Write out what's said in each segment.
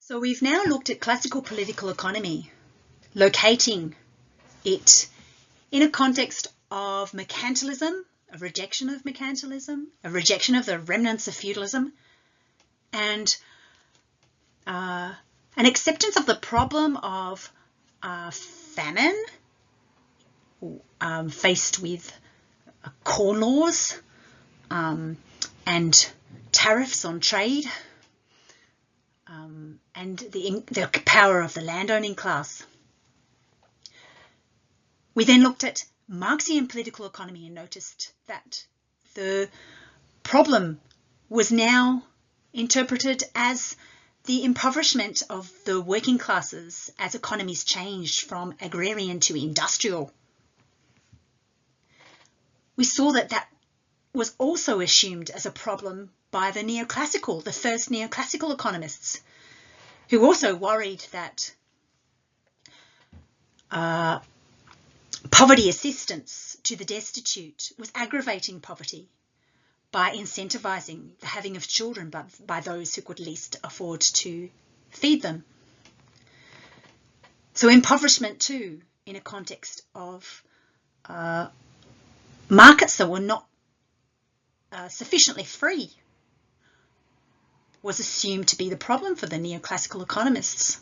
So we've now looked at classical political economy, locating it in a context of mercantilism, a rejection of mercantilism, a rejection of the remnants of feudalism, and an acceptance of the problem of famine, faced with corn laws and tariffs on trade, and the power of the landowning class. We then looked at Marxian political economy and noticed that the problem was now interpreted as the impoverishment of the working classes as economies changed from agrarian to industrial. We saw that that was also assumed as a problem by the neoclassical, the first neoclassical economists, who also worried that poverty assistance to the destitute was aggravating poverty by incentivizing the having of children by those who could least afford to feed them. So impoverishment too, in a context of markets that were not sufficiently free, was assumed to be the problem for the neoclassical economists.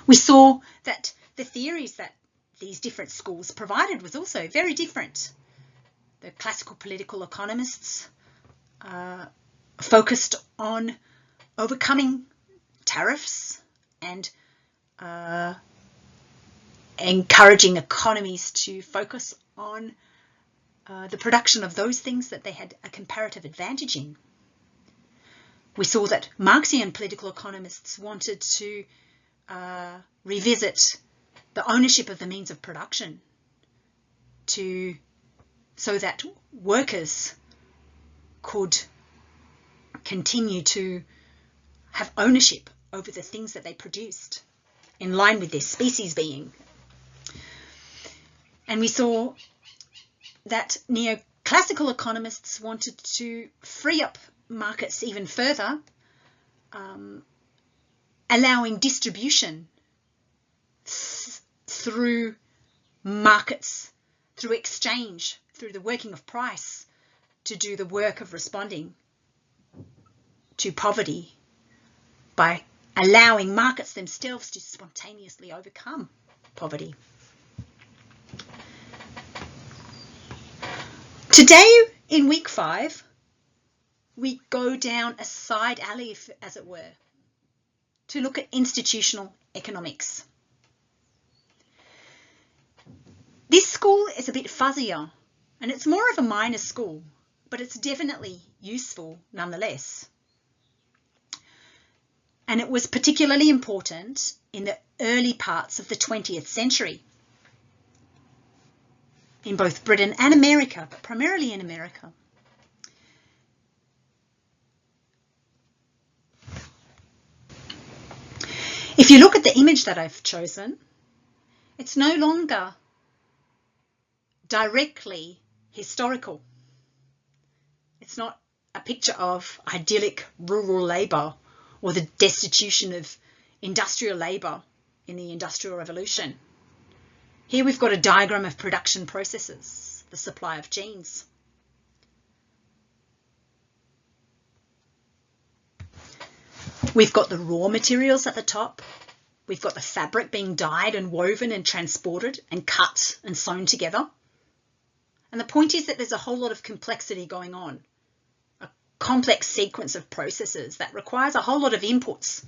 We saw that the theories that these different schools provided was also very different. The classical political economists focused on overcoming tariffs and encouraging economies to focus on the production of those things that they had a comparative advantage in. We saw that Marxian political economists wanted to revisit the ownership of the means of production so that workers could continue to have ownership over the things that they produced in line with their species being. And we saw that neoclassical economists wanted to free up markets even further, allowing distribution through markets, through exchange, through the working of price, to do the work of responding to poverty by allowing markets themselves to spontaneously overcome poverty. Today, in week 5, we go down a side alley, as it were, to look at institutional economics. This school is a bit fuzzier, and it's more of a minor school, but it's definitely useful nonetheless. And it was particularly important in the early parts of the 20th century, in both Britain and America, but primarily in America. If you look at the image that I've chosen, it's no longer directly historical. It's not a picture of idyllic rural labour or the destitution of industrial labour in the Industrial Revolution. Here we've got a diagram of production processes, the supply of genes. We've got the raw materials at the top. We've got the fabric being dyed and woven and transported and cut and sewn together. And the point is that there's a whole lot of complexity going on, a complex sequence of processes that requires a whole lot of inputs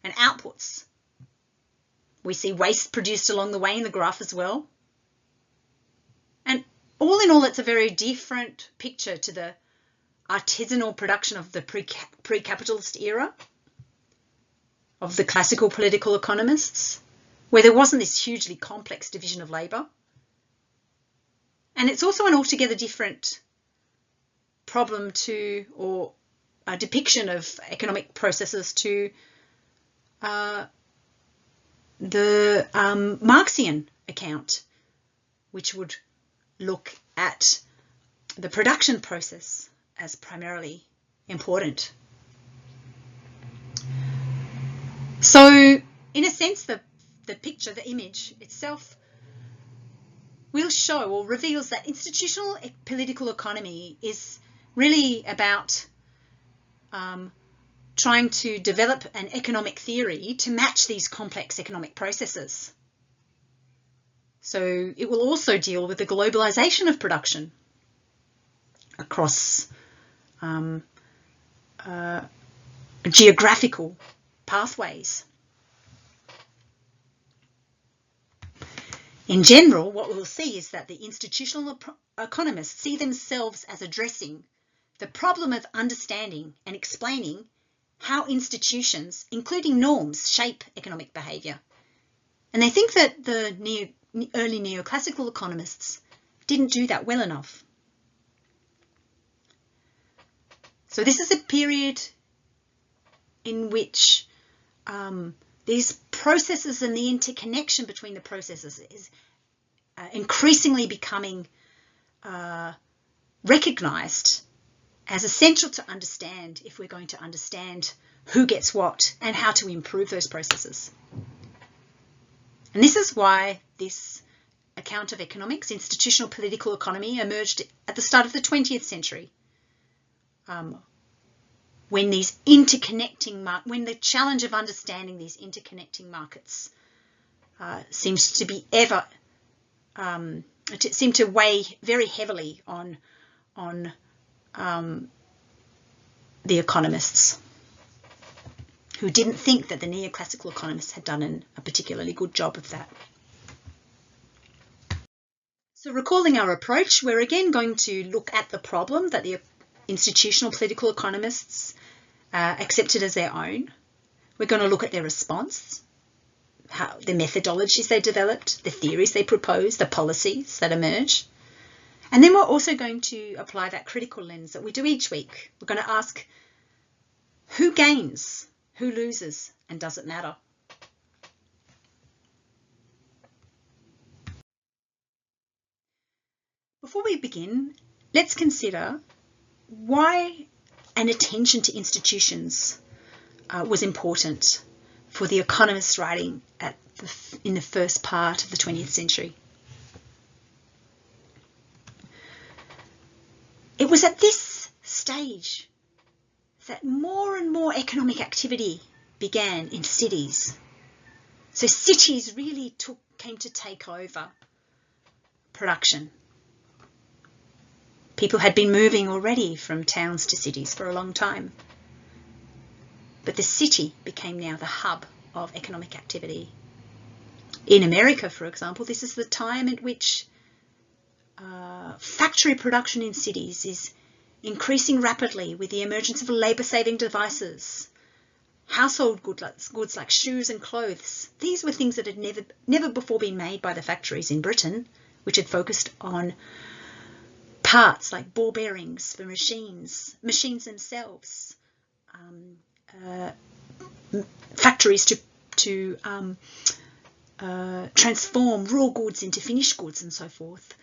and outputs. We see waste produced along the way in the graph as well. And all in all, it's a very different picture to the artisanal production of the pre-capitalist era of the classical political economists, where there wasn't this hugely complex division of labour. And it's also an altogether different problem to, or a depiction of economic processes to the Marxian account, which would look at the production process as primarily important. So, in a sense, the picture, the image itself will show or reveals that institutional political economy is really about trying to develop an economic theory to match these complex economic processes. So it will also deal with the globalization of production across geographical pathways. In general, what we'll see is that the institutional economists see themselves as addressing the problem of understanding and explaining how institutions, including norms, shape economic behaviour. And they think that the early neoclassical economists didn't do that well enough. So this is a period in which these processes and the interconnection between the processes is increasingly becoming recognised as essential to understand if we're going to understand who gets what and how to improve those processes. And this is why this account of economics, institutional political economy, emerged at the start of the 20th century, when these when the challenge of understanding these interconnecting markets seems to be seem to weigh very heavily on the economists, who didn't think that the neoclassical economists had done a particularly good job of that. So recalling our approach, we're again going to look at the problem that the institutional political economists accepted as their own. We're going to look at their response, the methodologies they developed, the theories they proposed, the policies that emerge. And then we're also going to apply that critical lens that we do each week. We're going to ask, who gains, who loses, and does it matter? Before we begin, let's consider why an attention to institutions was important for the economists writing in the first part of the 20th century. It was at this stage that more and more economic activity began in cities. So cities really came to take over production. People had been moving already from towns to cities for a long time. But the city became now the hub of economic activity. In America, for example, this is the time at which factory production in cities is increasing rapidly with the emergence of labour-saving devices, household goods like shoes and clothes. These were things that had never before been made by the factories in Britain, which had focused on parts like ball bearings for machines themselves, factories to transform raw goods into finished goods and so forth,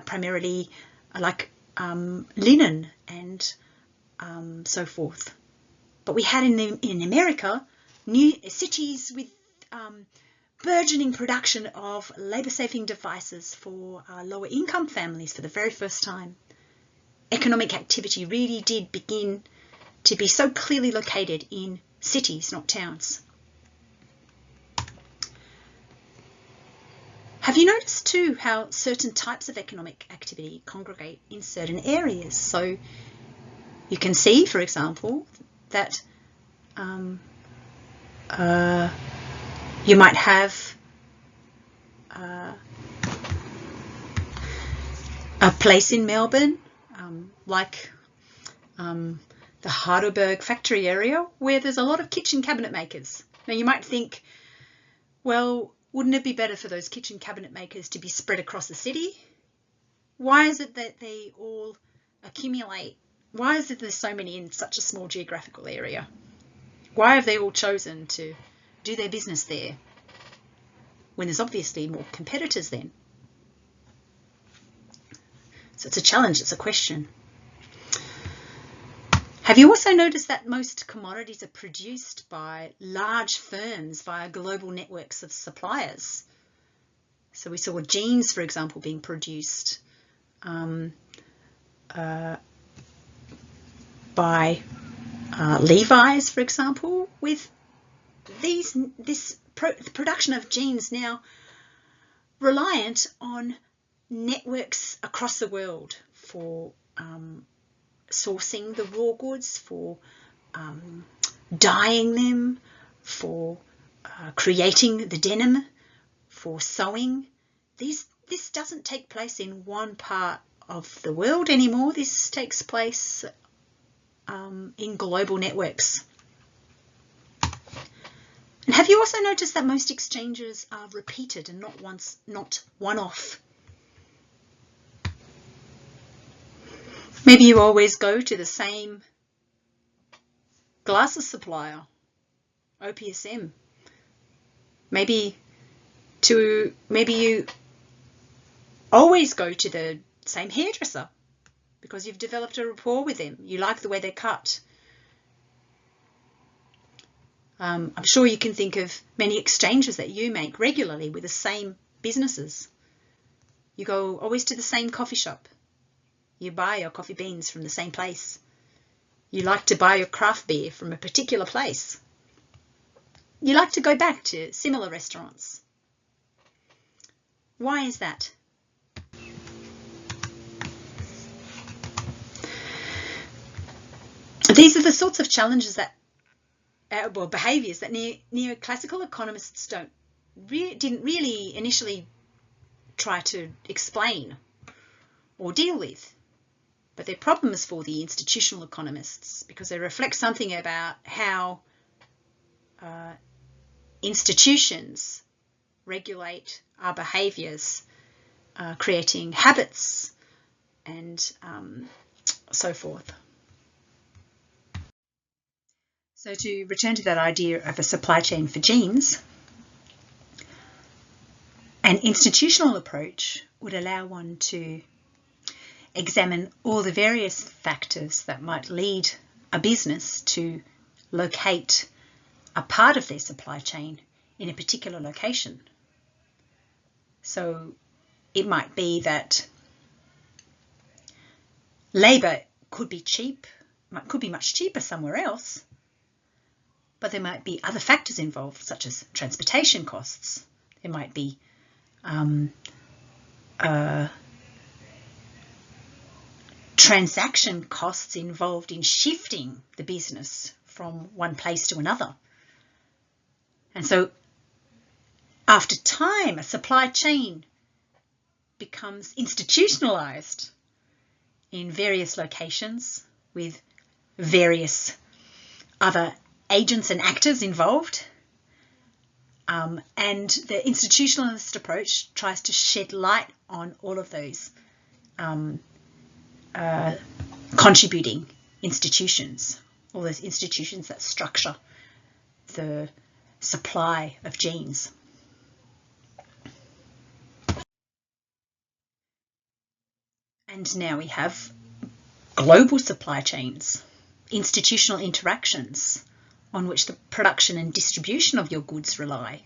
primarily like linen and so forth. But we had in America new cities with burgeoning production of labour-saving devices for lower income families for the very first time. Economic activity really did begin to be so clearly located in cities, not towns. Have you noticed too how certain types of economic activity congregate in certain areas? So you can see, for example, that you might have a place in Melbourne, like the Heidelberg factory area, where there's a lot of kitchen cabinet makers. Now you might think, well, wouldn't it be better for those kitchen cabinet makers to be spread across the city? Why is it that they all accumulate? Why is it there's so many in such a small geographical area? Why have they all chosen to do their business there when there's obviously more competitors then? So it's a challenge, it's a question. Have you also noticed that most commodities are produced by large firms via global networks of suppliers? So we saw jeans, for example, being produced by Levi's, for example, with the production of jeans now reliant on networks across the world for sourcing the raw goods, for dyeing them, for creating the denim, for sewing. This doesn't take place in one part of the world anymore. This takes place in global networks. And have you also noticed that most exchanges are repeated and not one-off? Maybe you always go to the same glasses supplier, OPSM. Maybe you always go to the same hairdresser because you've developed a rapport with them. You like the way they cut. I'm sure you can think of many exchanges that you make regularly with the same businesses. You go always to the same coffee shop. You buy your coffee beans from the same place. You like to buy your craft beer from a particular place. You like to go back to similar restaurants. Why is that? These are the sorts of challenges that, behaviours that neoclassical economists didn't really initially try to explain or deal with. But they're problems for the institutional economists because they reflect something about how institutions regulate our behaviours, creating habits and so forth. So to return to that idea of a supply chain for jeans, an institutional approach would allow one to examine all the various factors that might lead a business to locate a part of their supply chain in a particular location. So it might be that labour could be much cheaper somewhere else, but there might be other factors involved, such as transportation costs. There might be transaction costs involved in shifting the business from one place to another. And so after time, a supply chain becomes institutionalized in various locations with various other agents and actors involved. And the institutionalist approach tries to shed light on all of those contributing institutions, all those institutions that structure the supply of genes. And now we have global supply chains, institutional interactions on which the production and distribution of your goods rely.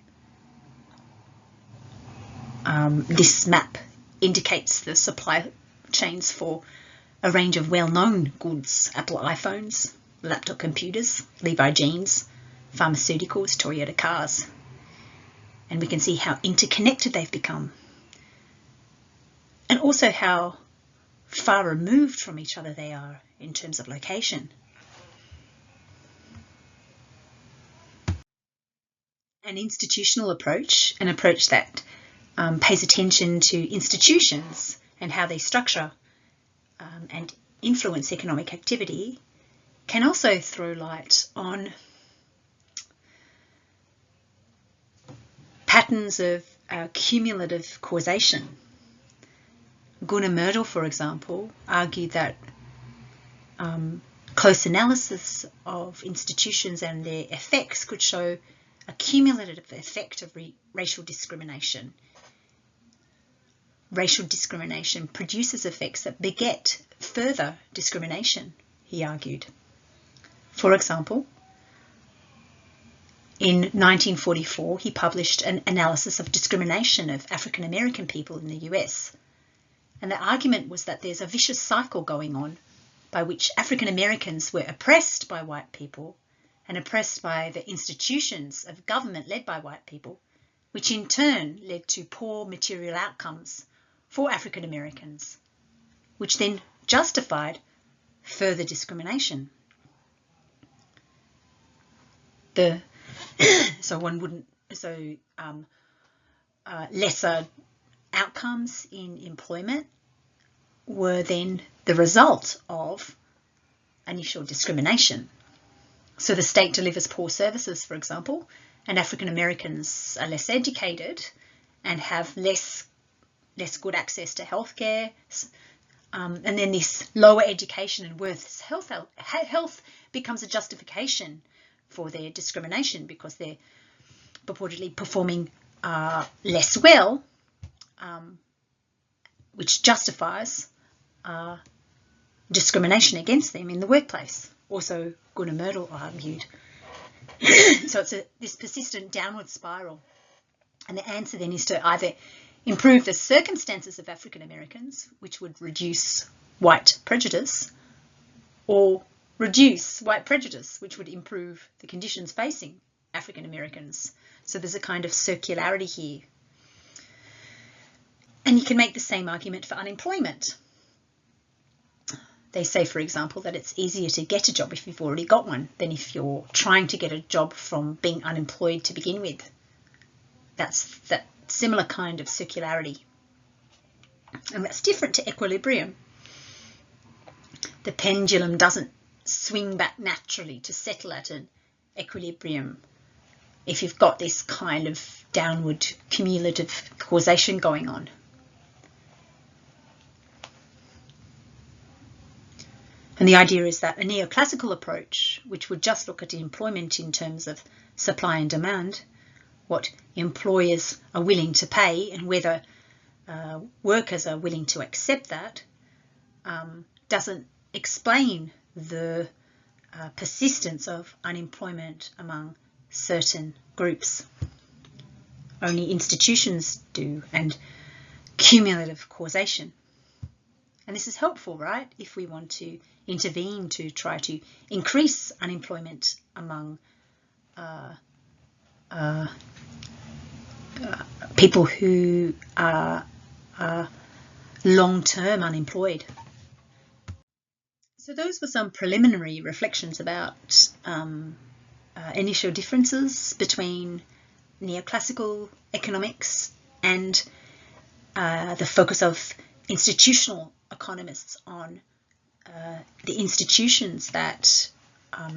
This map indicates the supply chains for a range of well-known goods: Apple iPhones, laptop computers, Levi jeans, pharmaceuticals, Toyota cars. And we can see how interconnected they've become, and also how far removed from each other they are in terms of location. An institutional approach, an approach that pays attention to institutions and how they structure and influence economic activity, can also throw light on patterns of cumulative causation. Gunnar Myrdal, for example, argued that close analysis of institutions and their effects could show a cumulative effect of racial discrimination. Racial discrimination produces effects that beget further discrimination, he argued. For example, in 1944, he published an analysis of discrimination of African American people in the US. And the argument was that there's a vicious cycle going on by which African Americans were oppressed by white people and oppressed by the institutions of government led by white people, which in turn led to poor material outcomes for African Americans, which then justified further discrimination. Lesser outcomes in employment were then the result of initial discrimination. So the state delivers poor services, for example, and African Americans are less educated and have less good access to healthcare. And then this lower education and worse health becomes a justification for their discrimination because they're purportedly performing less well, which justifies discrimination against them in the workplace. Also, Gunnar Myrdal argued. So it's this persistent downward spiral. And the answer then is to either improve the circumstances of African Americans, which would reduce white prejudice, or reduce white prejudice, which would improve the conditions facing African Americans. So there's a kind of circularity here. And you can make the same argument for unemployment. They say, for example, that it's easier to get a job if you've already got one than if you're trying to get a job from being unemployed to begin with. That's that similar kind of circularity. And that's different to equilibrium. The pendulum doesn't swing back naturally to settle at an equilibrium if you've got this kind of downward cumulative causation going on. And the idea is that a neoclassical approach, which would just look at employment in terms of supply and demand, what employers are willing to pay and whether workers are willing to accept that, doesn't explain the persistence of unemployment among certain groups. Only institutions do, and cumulative causation. And this is helpful, right, if we want to intervene to try to increase unemployment among people who are long-term unemployed. So those were some preliminary reflections about initial differences between neoclassical economics and the focus of institutional economists on the institutions that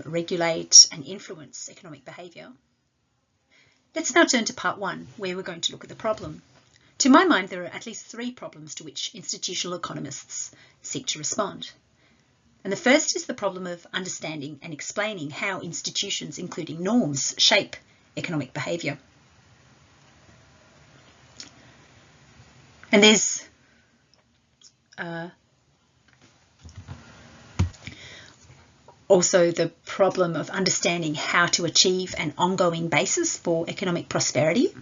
regulate and influence economic behaviour. Let's now turn to part one, where we're going to look at the problem. To my mind, there are at least three problems to which institutional economists seek to respond. And the first is the problem of understanding and explaining how institutions, including norms, shape economic behaviour. And there's also the problem of understanding how to achieve an ongoing basis for economic prosperity.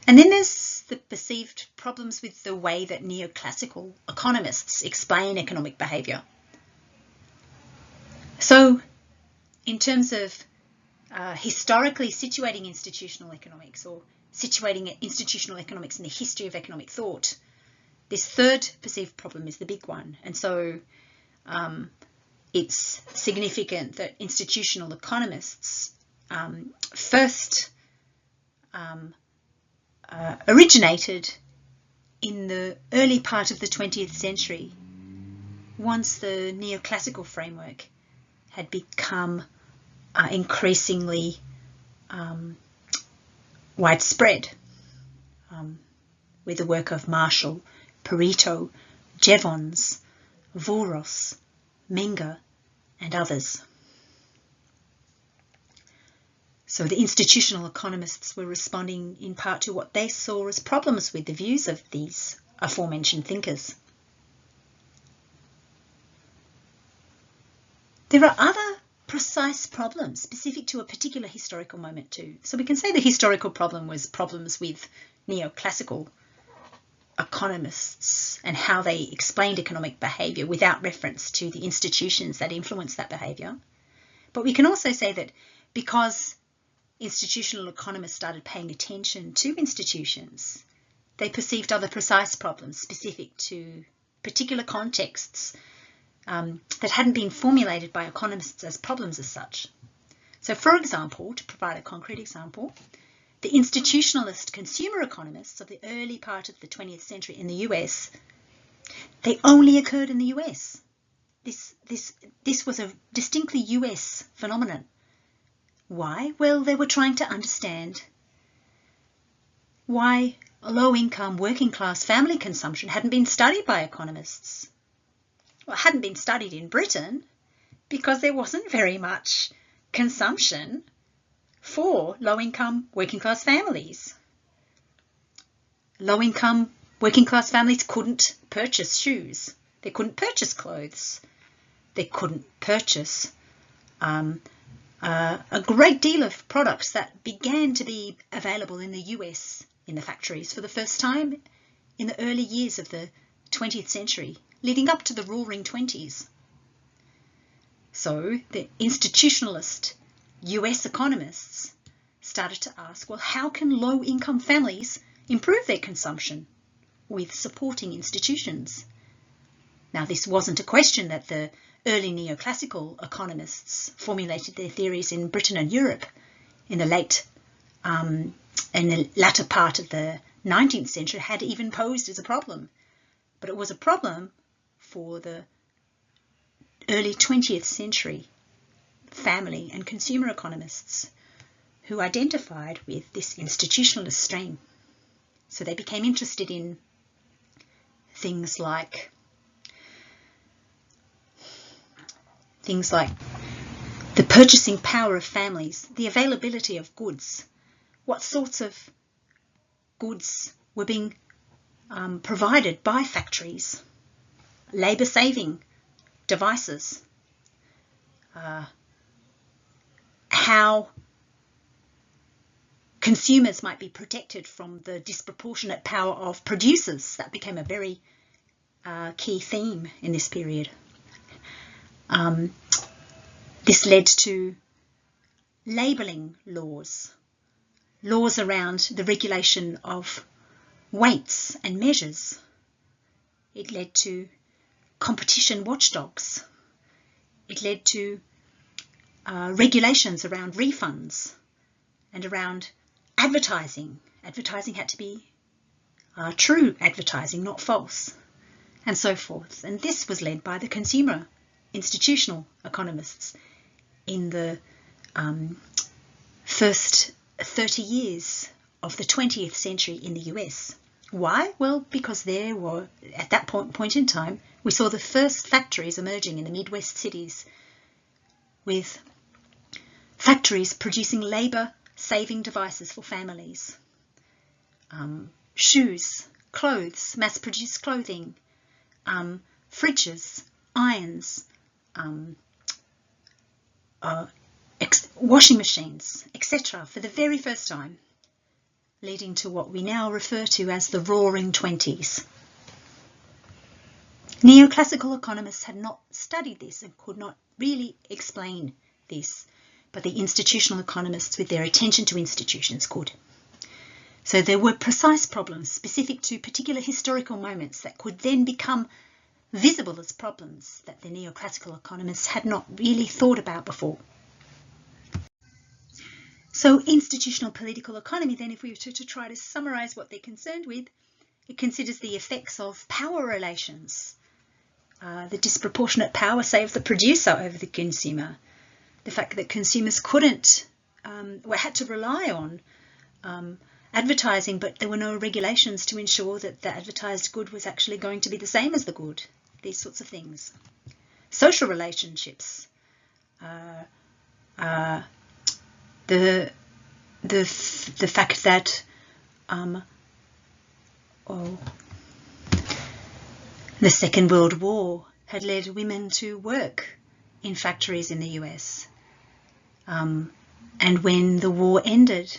And then there's the perceived problems with the way that neoclassical economists explain economic behaviour. So, in terms of historically situating institutional economics or situating institutional economics in the history of economic thought, this third perceived problem is the big one. And so it's significant that institutional economists first originated in the early part of the 20th century, once the neoclassical framework had become increasingly widespread, with the work of Marshall, Pareto, Jevons, Voros, Menger, and others. So the institutional economists were responding in part to what they saw as problems with the views of these aforementioned thinkers. There are other precise problems specific to a particular historical moment too. So we can say the historical problem was problems with neoclassical economists and how they explained economic behaviour without reference to the institutions that influenced that behaviour. But we can also say that because institutional economists started paying attention to institutions, they perceived other precise problems specific to particular contexts that hadn't been formulated by economists as problems as such. So, for example, to provide a concrete example, the institutionalist consumer economists of the early part of the 20th century in the US, they only occurred in the US. This was a distinctly US phenomenon. Why? Well, they were trying to understand why low-income, working-class family consumption hadn't been studied by economists. Well, it hadn't been studied in Britain because there wasn't very much consumption for low-income, working-class families. Low-income, working-class families couldn't purchase shoes. They couldn't purchase clothes. They couldn't purchase a great deal of products that began to be available in the US in the factories for the first time in the early years of the 20th century, leading up to the Roaring Twenties. So the institutionalist US economists started to ask, well, how can low-income families improve their consumption with supporting institutions? Now, this wasn't a question that the early neoclassical economists formulated their theories in Britain and Europe in the latter part of the 19th century had even posed as a problem. But it was a problem for the early 20th century family and consumer economists who identified with this institutionalist strain. So they became interested in things like the purchasing power of families, the availability of goods, what sorts of goods were being provided by factories, labour-saving devices, how consumers might be protected from the disproportionate power of producers. That became a very key theme in this period. This led to labelling laws around the regulation of weights and measures. It led to competition watchdogs. It led to regulations around refunds and around advertising. Advertising had to be true advertising, not false, and so forth. And this was led by the consumer institutional economists in the first 30 years of the 20th century in the US. Why? Well, because there were, at that point in time, we saw the first factories emerging in the Midwest cities, with factories producing labour-saving devices for families, shoes, clothes, mass-produced clothing, fridges, irons, washing machines, etc., for the very first time, leading to what we now refer to as the Roaring Twenties. Neoclassical economists had not studied this and could not really explain this, but the institutional economists, with their attention to institutions, could. So there were precise problems specific to particular historical moments that could then become visible as problems that the neoclassical economists had not really thought about before. So institutional political economy, then, if we were to try to summarise what they're concerned with, it considers the effects of power relations, the disproportionate power, say, of the producer over the consumer, the fact that consumers had to rely on advertising, but there were no regulations to ensure that the advertised good was actually going to be the same as the good, these sorts of things. Social relationships, the fact that the Second World War had led women to work in factories in the US. And when the war ended,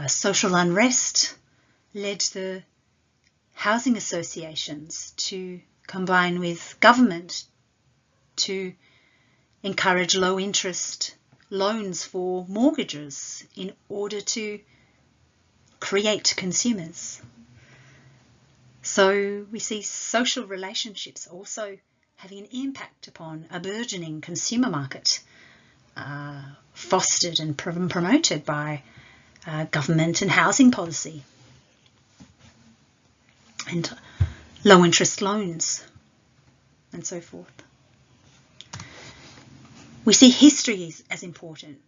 social unrest led the housing associations to combine with government to encourage low interest loans for mortgages in order to create consumers. So we see social relationships also having an impact upon a burgeoning consumer market, fostered and promoted by government and housing policy and low interest loans and so forth. We see history as important.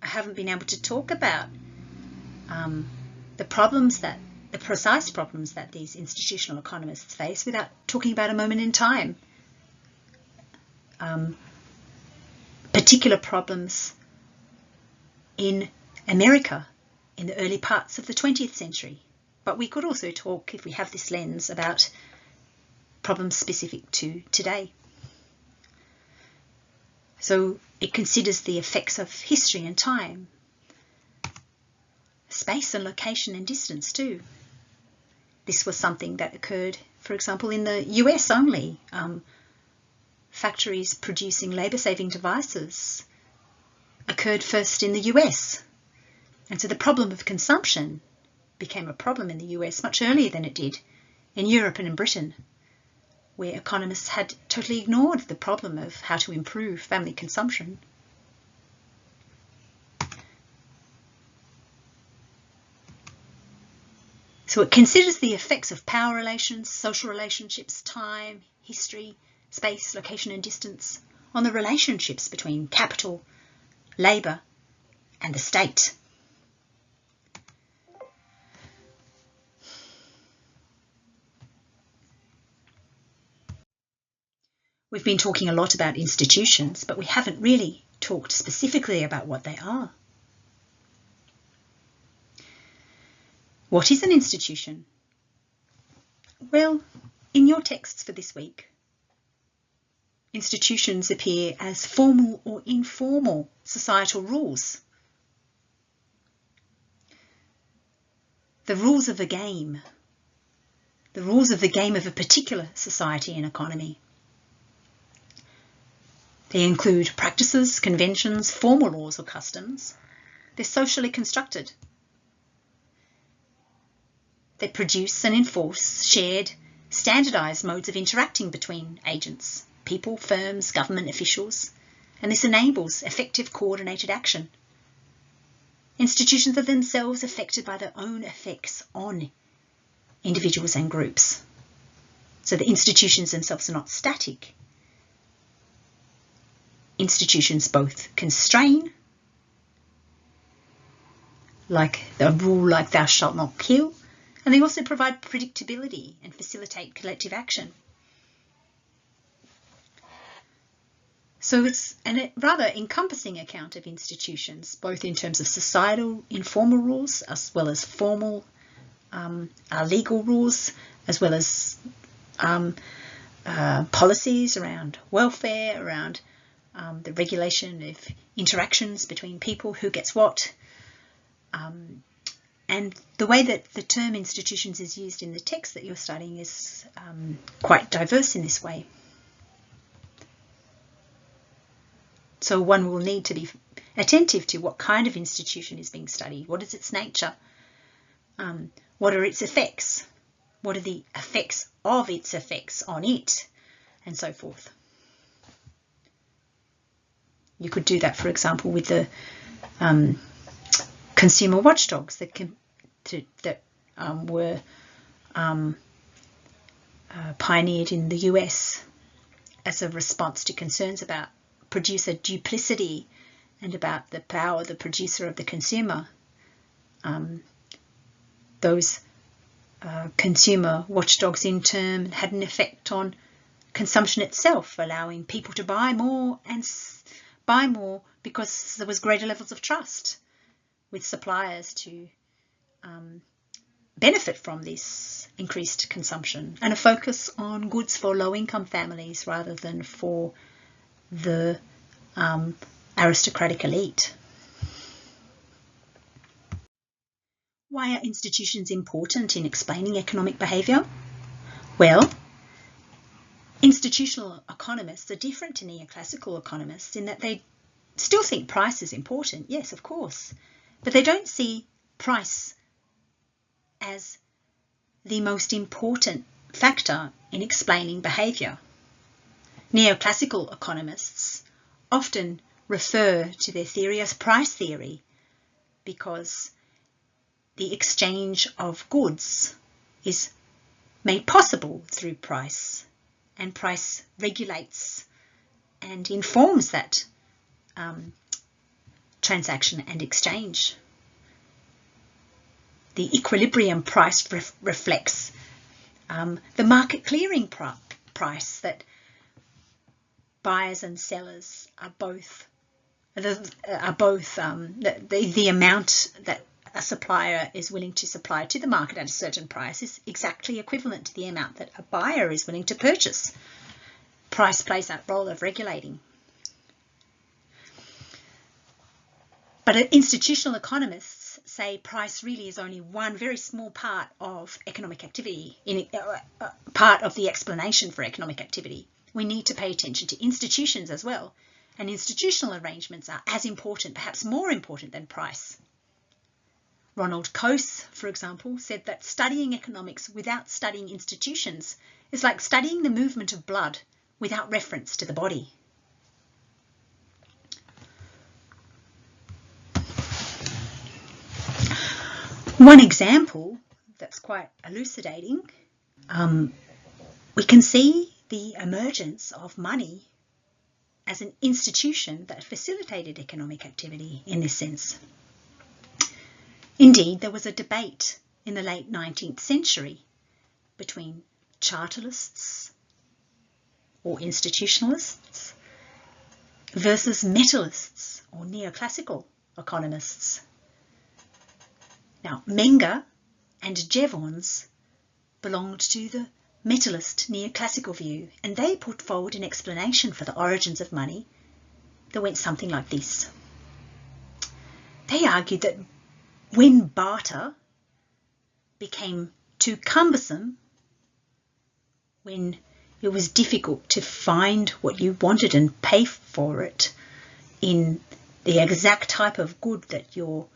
I haven't been able to talk about the precise problems that these institutional economists face without talking about a moment in time. Particular problems in America in the early parts of the 20th century. But we could also talk, if we have this lens, about problems specific to today. So it considers the effects of history and time, space and location and distance too. This was something that occurred, for example, in the US only. Factories producing labour-saving devices occurred first in the US. And so the problem of consumption became a problem in the US much earlier than it did in Europe and in Britain, where economists had totally ignored the problem of how to improve family consumption. So it considers the effects of power relations, social relationships, time, history, space, location and distance on the relationships between capital, labour and the state. We've been talking a lot about institutions, but we haven't really talked specifically about what they are. What is an institution? Well, in your texts for this week, institutions appear as formal or informal societal rules. The rules of a game. The rules of the game of a particular society and economy. They include practices, conventions, formal laws or customs. They're socially constructed. They produce and enforce shared, standardised modes of interacting between agents, people, firms, government officials, and this enables effective coordinated action. Institutions are themselves affected by their own effects on individuals and groups. So the institutions themselves are not static. Institutions both constrain, like a rule like thou shalt not kill, and they also provide predictability and facilitate collective action. So it's a rather encompassing account of institutions, both in terms of societal informal rules as well as formal legal rules, as well as policies around welfare, around the regulation of interactions between people, who gets what. And the way that the term institutions is used in the text that you're studying is quite diverse in this way. So one will need to be attentive to what kind of institution is being studied. What is its nature? What are its effects? What are the effects of its effects on it? And so forth. You could do that, for example, with the consumer watchdogs that were pioneered in the US as a response to concerns about producer duplicity and about the power of the producer of the consumer. Those consumer watchdogs in turn had an effect on consumption itself, allowing people to buy more and buy more because there was greater levels of trust with suppliers to benefit from this increased consumption and a focus on goods for low-income families rather than for the aristocratic elite. Why are institutions important in explaining economic behaviour? Well, institutional economists are different to neoclassical economists in that they still think price is important, yes, of course, but they don't see price as the most important factor in explaining behaviour. Neoclassical economists often refer to their theory as price theory because the exchange of goods is made possible through price, and price regulates and informs that transaction and exchange. The equilibrium price reflects the market clearing price, that buyers and sellers are both the amount that a supplier is willing to supply to the market at a certain price is exactly equivalent to the amount that a buyer is willing to purchase. Price plays that role of regulating. But institutional economists say price really is only one very small part of economic activity, part of the explanation for economic activity. We need to pay attention to institutions as well, and institutional arrangements are as important, perhaps more important than price. Ronald Coase, for example, said that studying economics without studying institutions is like studying the movement of blood without reference to the body. One example that's quite elucidating, we can see the emergence of money as an institution that facilitated economic activity in this sense. Indeed, there was a debate in the late 19th century between chartalists or institutionalists versus metallists or neoclassical economists. Now, Menger and Jevons belonged to the metallist neoclassical view, and they put forward an explanation for the origins of money that went something like this. They argued that when barter became too cumbersome, when it was difficult to find what you wanted and pay for it in the exact type of good that your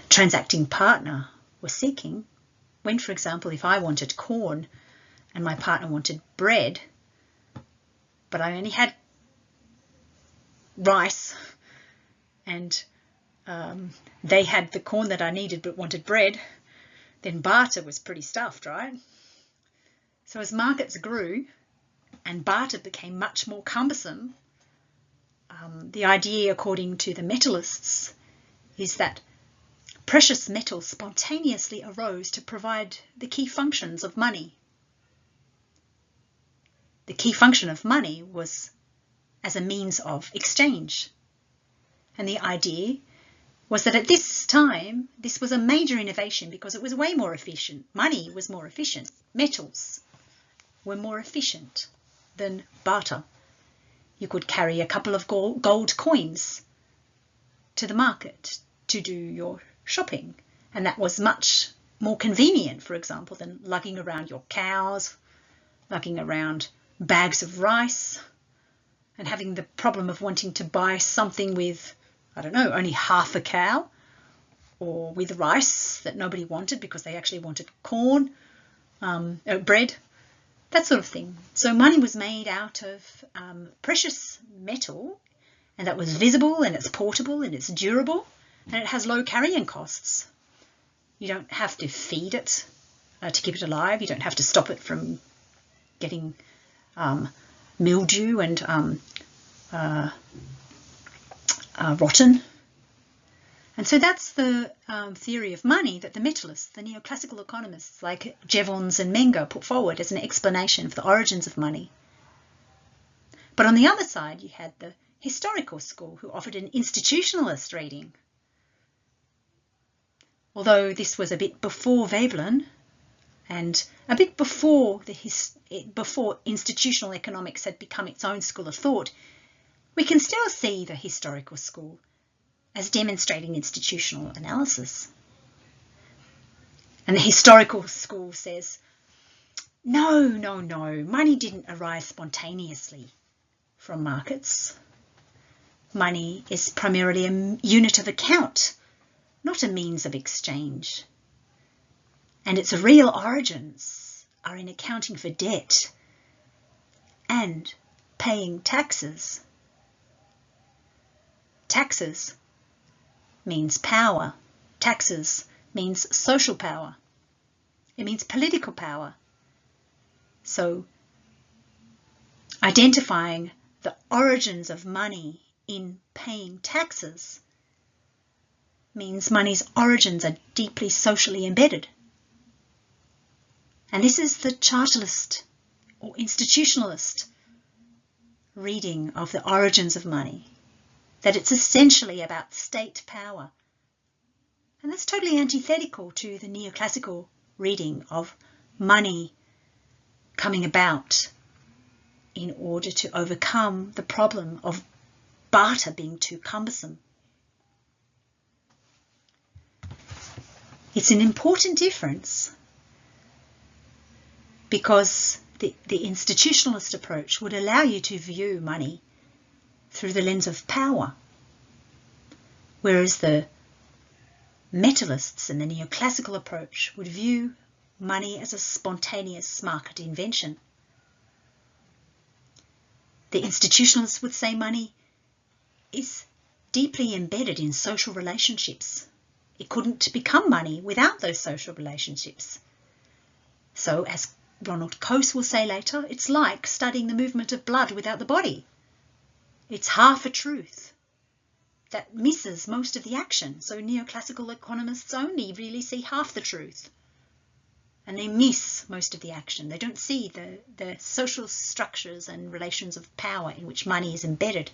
transacting partner was seeking, when, for example, if I wanted corn and my partner wanted bread, but I only had rice and they had the corn that I needed but wanted bread, then barter was pretty stuffed, right? So as markets grew and barter became much more cumbersome, the idea, according to the metallists, is that precious metals spontaneously arose to provide the key functions of money. The key function of money was as a means of exchange. And the idea was that at this time, this was a major innovation because it was way more efficient. Money was more efficient. Metals were more efficient than barter. You could carry a couple of gold coins to the market to do your shopping, and that was much more convenient, for example, than lugging around your cows, lugging around bags of rice, and having the problem of wanting to buy something with, I don't know, only half a cow, or with rice that nobody wanted because they actually wanted corn, bread, that sort of thing. So money was made out of precious metal, and that was visible, and it's portable, and it's durable, and it has low carrying costs. You don't have to feed it to keep it alive. You don't have to stop it from getting mildew and rotten. And so that's the theory of money that the metallists, the neoclassical economists like Jevons and Menger, put forward as an explanation for the origins of money. But on the other side, you had the historical school who offered an institutionalist reading. although this was a bit before Veblen and a bit before before institutional economics had become its own school of thought, we can still see the historical school as demonstrating institutional analysis. And the historical school says, no, money didn't arise spontaneously from markets. Money is primarily a unit of account, not a means of exchange. And its real origins are in accounting for debt and paying taxes. Taxes means power. Taxes means social power. It means political power. So identifying the origins of money in paying taxes means money's origins are deeply socially embedded. And this is the chartalist or institutionalist reading of the origins of money, that it's essentially about state power. And that's totally antithetical to the neoclassical reading of money coming about in order to overcome the problem of barter being too cumbersome. It's an important difference because the institutionalist approach would allow you to view money through the lens of power, whereas the metalists and the neoclassical approach would view money as a spontaneous market invention. The institutionalists would say money is deeply embedded in social relationships. It couldn't become money without those social relationships. So, as Ronald Coase will say later, it's like studying the movement of blood without the body. It's half a truth that misses most of the action. So neoclassical economists only really see half the truth. And they miss most of the action. They don't see the social structures and relations of power in which money is embedded.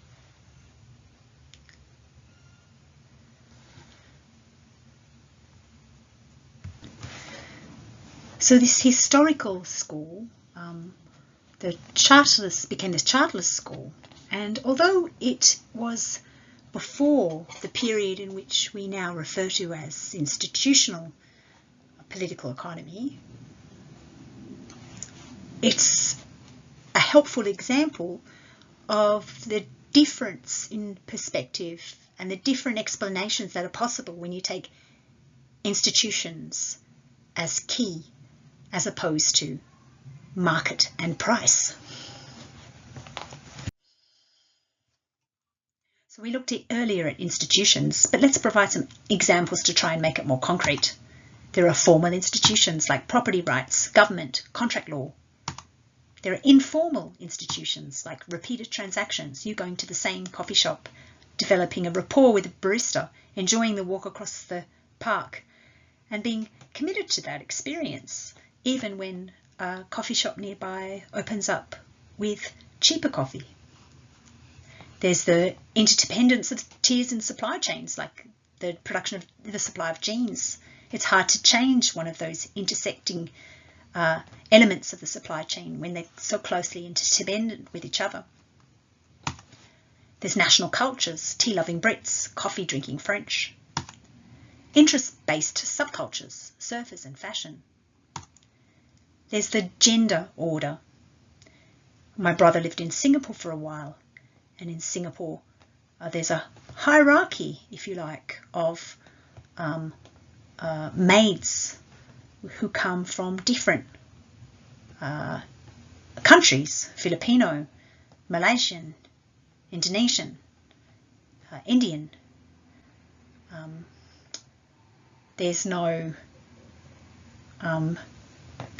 So this historical school, the chartalists became this chartalist school. And although it was before the period in which we now refer to as institutional political economy, it's a helpful example of the difference in perspective and the different explanations that are possible when you take institutions as key as opposed to market and price. So we looked earlier at institutions, but let's provide some examples to try and make it more concrete. There are formal institutions like property rights, government, contract law. There are informal institutions like repeated transactions, you going to the same coffee shop, developing a rapport with a barista, enjoying the walk across the park, and being committed to that experience, even when a coffee shop nearby opens up with cheaper coffee. There's the interdependence of tiers in supply chains, like the production of the supply of genes. It's hard to change one of those intersecting elements of the supply chain when they're so closely interdependent with each other. There's national cultures, tea-loving Brits, coffee-drinking French. Interest-based subcultures, surfers and fashion. There's the gender order. My brother lived in Singapore for a while, and in Singapore there's a hierarchy, if you like, of maids who come from different countries, Filipino, Malaysian, Indonesian, Indian. There's no,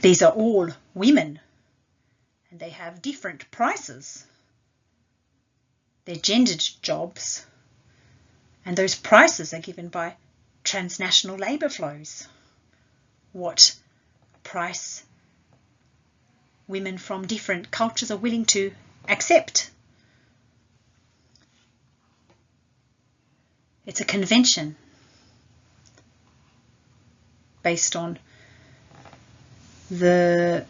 these are all women and they have different prices. They're gendered jobs and those prices are given by transnational labour flows. What price women from different cultures are willing to accept. It's a convention. based on the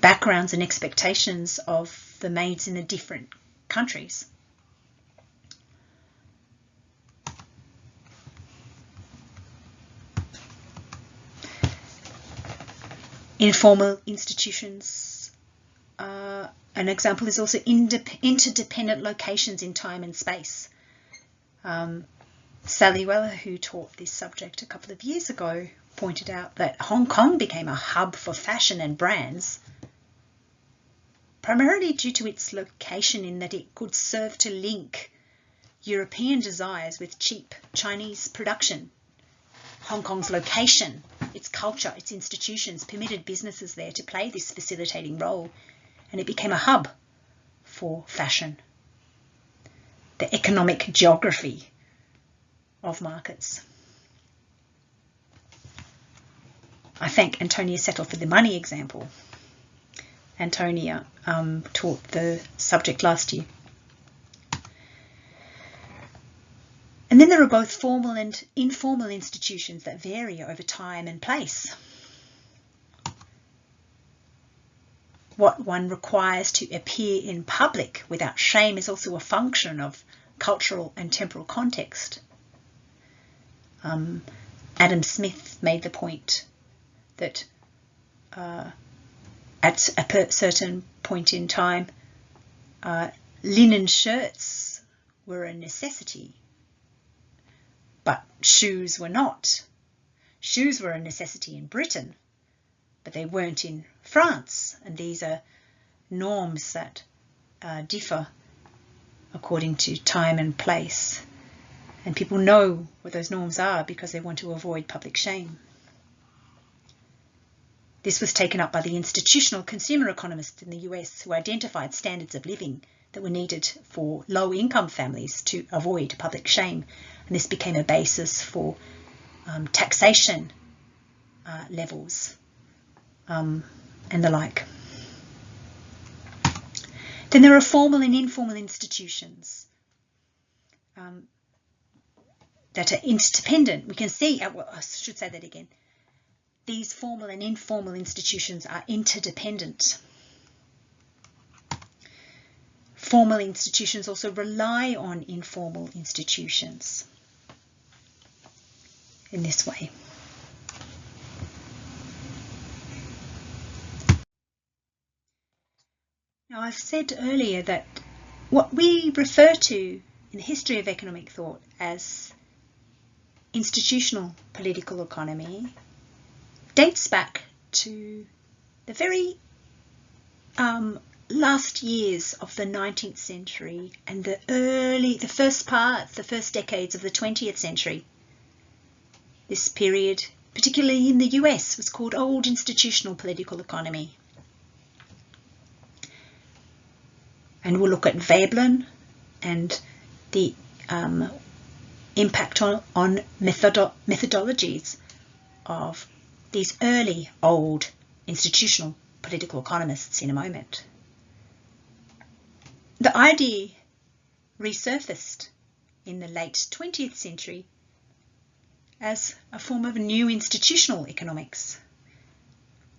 backgrounds and expectations of the maids in the different countries. Informal institutions. An example is also interdependent locations in time and space. Sally Weller, who taught this subject a couple of years ago, pointed out that Hong Kong became a hub for fashion and brands, primarily due to its location in that it could serve to link European desires with cheap Chinese production. Hong Kong's location, its culture, its institutions permitted businesses there to play this facilitating role, and it became a hub for fashion. The economic geography of markets. I thank Antonia Settle for the money example. Antonia taught the subject last year. And then there are both formal and informal institutions that vary over time and place. What one requires to appear in public without shame is also a function of cultural and temporal context. Adam Smith made the point that at a certain point in time, linen shirts were a necessity, but shoes were not. Shoes were a necessity in Britain, but they weren't in France, and these are norms that differ according to time and place. And people know what those norms are because they want to avoid public shame. This was taken up by the institutional consumer economists in the US, who identified standards of living that were needed for low-income families to avoid public shame. And this became a basis for taxation levels and the like. Then there are formal and informal institutions that are interdependent. We can see, well, I should say that again. These formal and informal institutions are interdependent. Formal institutions also rely on informal institutions in this way. Now, I've said earlier that what we refer to in the history of economic thought as institutional political economy dates back to the very last years of the 19th century and the first decades of the 20th century. This period, particularly in the US, was called Old Institutional Political Economy. And we'll look at Veblen and the impact on methodologies of these early old institutional political economists in a moment. The idea resurfaced in the late 20th century as a form of new institutional economics,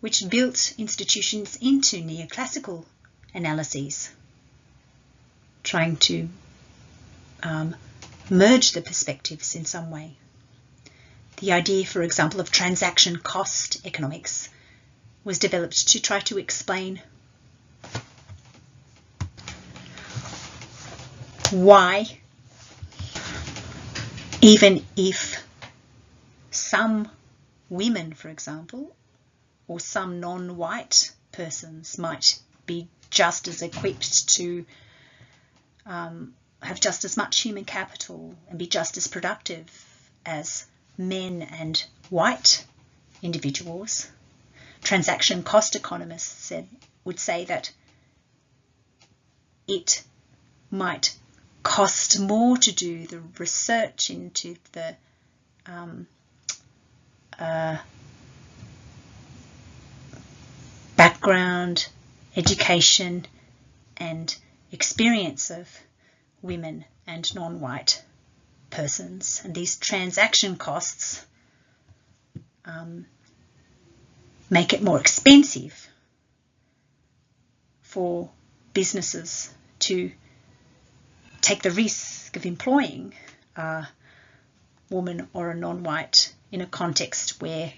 which built institutions into neoclassical analyses, trying to merge the perspectives in some way. The idea, for example, of transaction cost economics was developed to try to explain why, even if some women, for example, or some non-white persons might be just as equipped to have just as much human capital and be just as productive as men and white individuals, transaction cost economists would say that it might cost more to do the research into the background, education and experience of women and non-white persons. And these transaction costs make it more expensive for businesses to take the risk of employing a woman or a non-white in a context where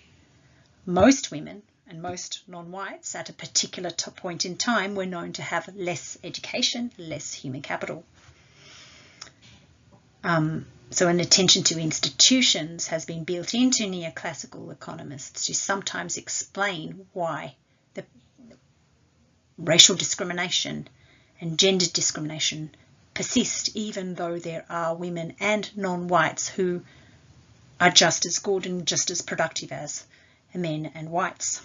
most women and most non-whites at a particular point in time were known to have less education, less human capital. So an attention to institutions has been built into neoclassical economists to sometimes explain why the racial discrimination and gender discrimination persist, even though there are women and non-whites who are just as good and just as productive as men and whites.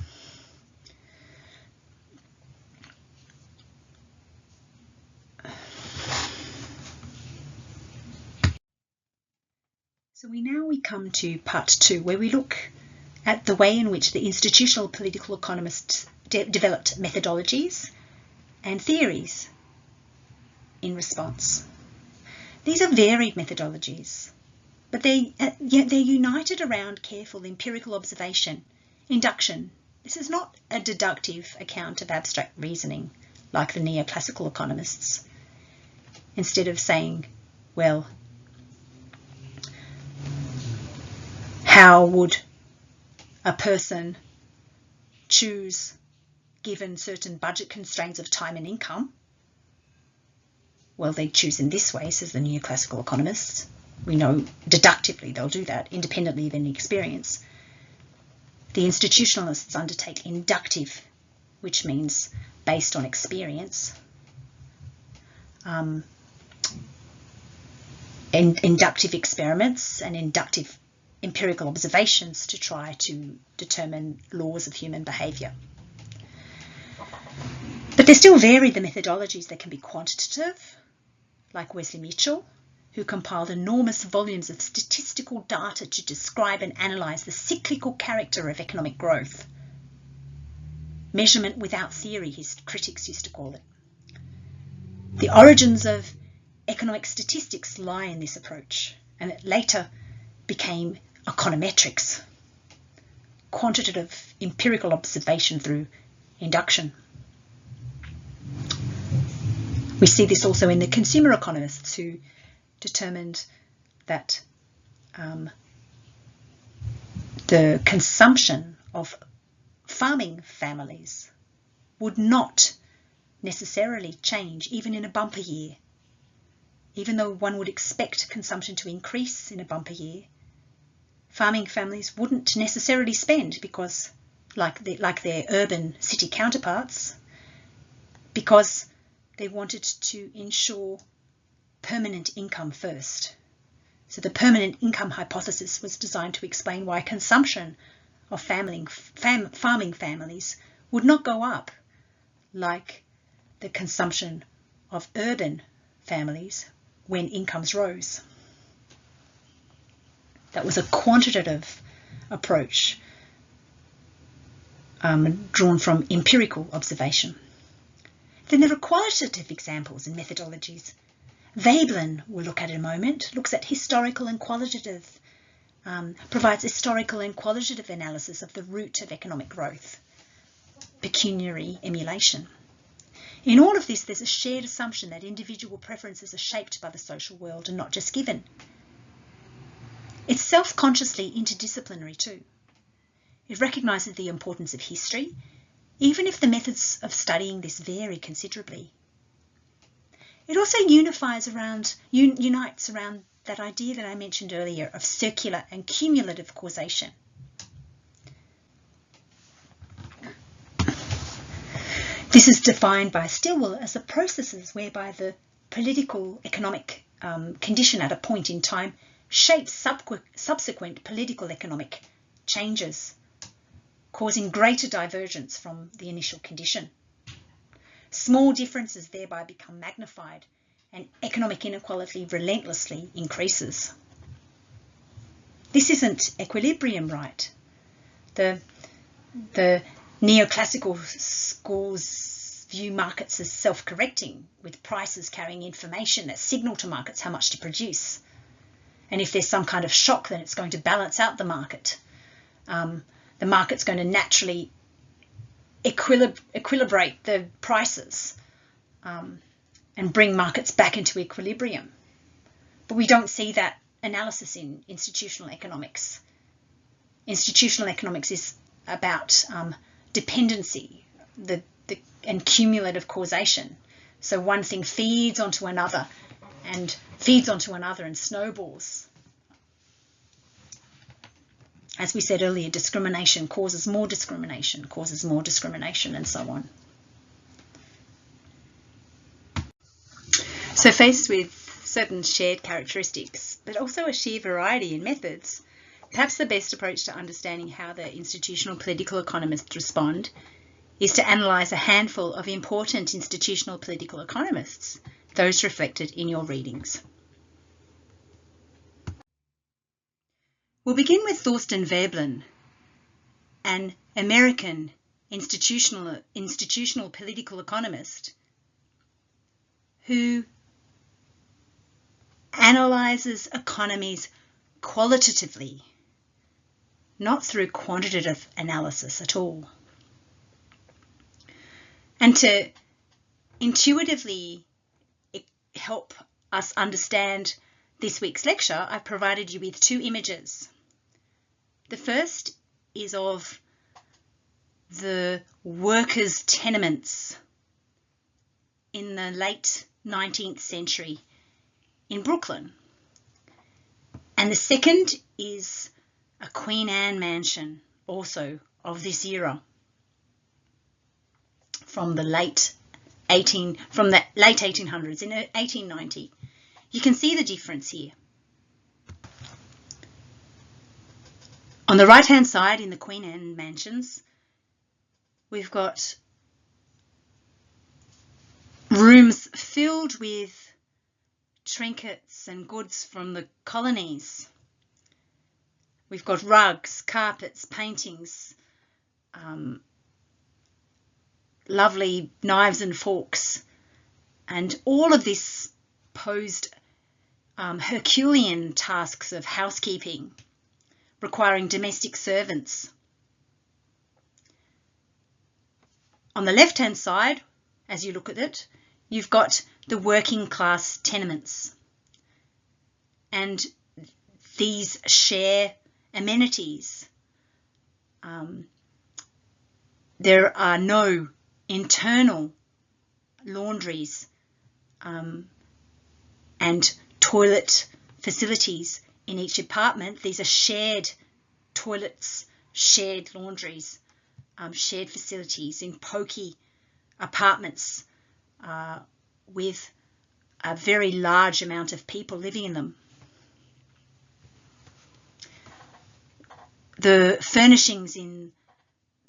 So we come to part 2, where we look at the way in which the institutional political economists developed methodologies and theories in response. These are varied methodologies, but they're united around careful empirical observation, induction. This is not a deductive account of abstract reasoning like the neoclassical economists. Instead of saying, well, how would a person choose given certain budget constraints of time and income? Well, they choose in this way, says the neoclassical economists. We know deductively they'll do that, independently of any experience. The institutionalists undertake inductive, which means based on experience, and inductive experiments and inductive empirical observations to try to determine laws of human behaviour. But they still vary the methodologies. They can be quantitative, like Wesley Mitchell, who compiled enormous volumes of statistical data to describe and analyse the cyclical character of economic growth. Measurement without theory, his critics used to call it. The origins of economic statistics lie in this approach, and it later became econometrics, quantitative empirical observation through induction. We see this also in the consumer economists, who determined that the consumption of farming families would not necessarily change even in a bumper year. Even though one would expect consumption to increase in a bumper year, farming families wouldn't necessarily spend because, like their urban city counterparts, because they wanted to ensure permanent income first. So the permanent income hypothesis was designed to explain why consumption of farming families would not go up like the consumption of urban families when incomes rose. That was a quantitative approach drawn from empirical observation. Then there are qualitative examples and methodologies. Veblen, we'll look at in a moment, looks at historical and qualitative, provides historical and qualitative analysis of the root of economic growth, pecuniary emulation. In all of this, there's a shared assumption that individual preferences are shaped by the social world and not just given. It's self-consciously interdisciplinary too. It recognises the importance of history, even if the methods of studying this vary considerably. It also unites around that idea that I mentioned earlier of circular and cumulative causation. This is defined by Stilwell as the processes whereby the political economic condition at a point in time shapes subsequent political economic changes, causing greater divergence from the initial condition. Small differences thereby become magnified and economic inequality relentlessly increases. This isn't equilibrium, right? The neoclassical schools view markets as self-correcting, with prices carrying information that signal to markets how much to produce. And if there's some kind of shock, then it's going to balance out the market. the market's going to naturally equilibrate the prices and bring markets back into equilibrium. But we don't see that analysis in institutional economics. Institutional economics is about dependency and cumulative causation. So one thing feeds onto another and snowballs. As we said earlier, discrimination causes more discrimination, and so on. So faced with certain shared characteristics, but also a sheer variety in methods, perhaps the best approach to understanding how the institutional political economists respond is to analyse a handful of important institutional political economists, those reflected in your readings. We'll begin with Thorstein Veblen, an American institutional political economist who analyses economies qualitatively, not through quantitative analysis at all. And to intuitively help us understand this week's lecture, I've provided you with two images. The first is of the workers' tenements in the late 19th century in Brooklyn. And the second is a Queen Anne mansion, also of this era, from the late 1800s, in 1890. You can see the difference here. On the right-hand side, in the Queen Anne mansions, we've got rooms filled with trinkets and goods from the colonies. We've got rugs, carpets, paintings, lovely knives and forks, and all of this posed Herculean tasks of housekeeping, requiring domestic servants. On the left-hand side, as you look at it, you've got the working class tenements, and these share amenities. There are no internal laundries and toilet facilities in each apartment. These are shared toilets, shared laundries, shared facilities in pokey apartments with a very large amount of people living in them. The furnishings in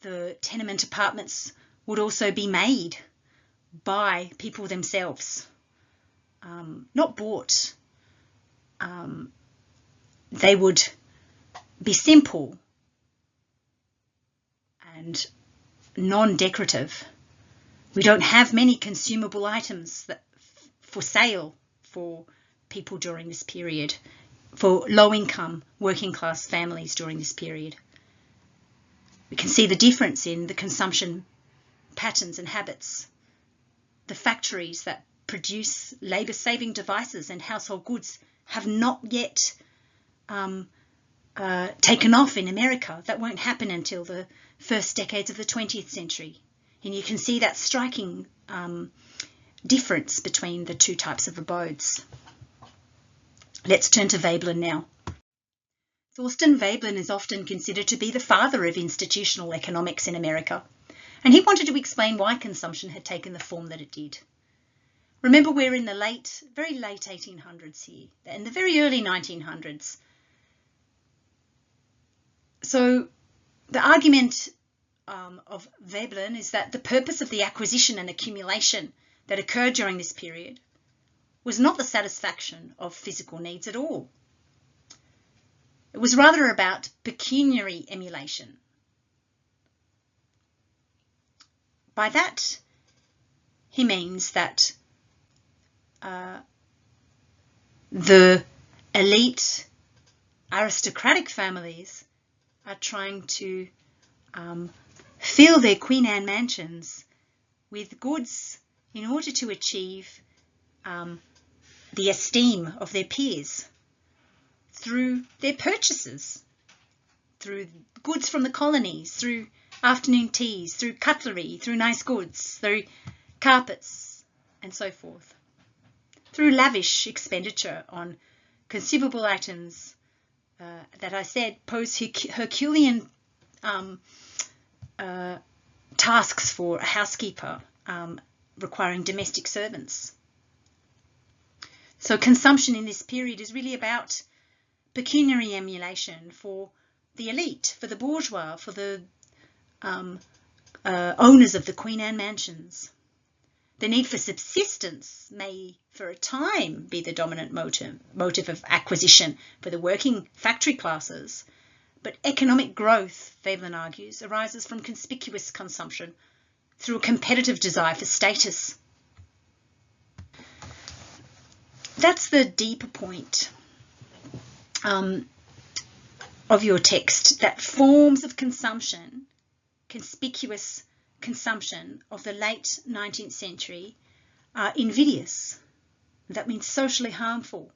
the tenement apartments would also be made by people themselves, not bought. They would be simple and non-decorative. We don't have many consumable items for sale for people during this period, for low-income working class families during this period. We can see the difference in the consumption patterns and habits. The factories that produce labour-saving devices and household goods have not yet taken off in America. That won't happen until the first decades of the 20th century. And you can see that striking difference between the two types of abodes. Let's turn to Veblen now. Thorstein Veblen is often considered to be the father of institutional economics in America, and he wanted to explain why consumption had taken the form that it did. Remember, we're in the very late 1800s here, and the very early 1900s. So the argument of Veblen is that the purpose of the acquisition and accumulation that occurred during this period was not the satisfaction of physical needs at all. It was rather about pecuniary emulation. By that, he means that the elite aristocratic families are trying to fill their Queen Anne mansions with goods in order to achieve the esteem of their peers through their purchases, through goods from the colonies, through afternoon teas, through cutlery, through nice goods, through carpets and so forth, through lavish expenditure on consumable items that I said pose Herculean tasks for a housekeeper, requiring domestic servants. So consumption in this period is really about pecuniary emulation for the elite, for the bourgeois, for the owners of the Queen Anne mansions. The need for subsistence may, for a time, be the dominant motive of acquisition for the working factory classes, but economic growth, Veblen argues, arises from conspicuous consumption through a competitive desire for status. That's the deeper point of your text, that forms of consumption, conspicuous consumption of the late 19th century are invidious. That means socially harmful,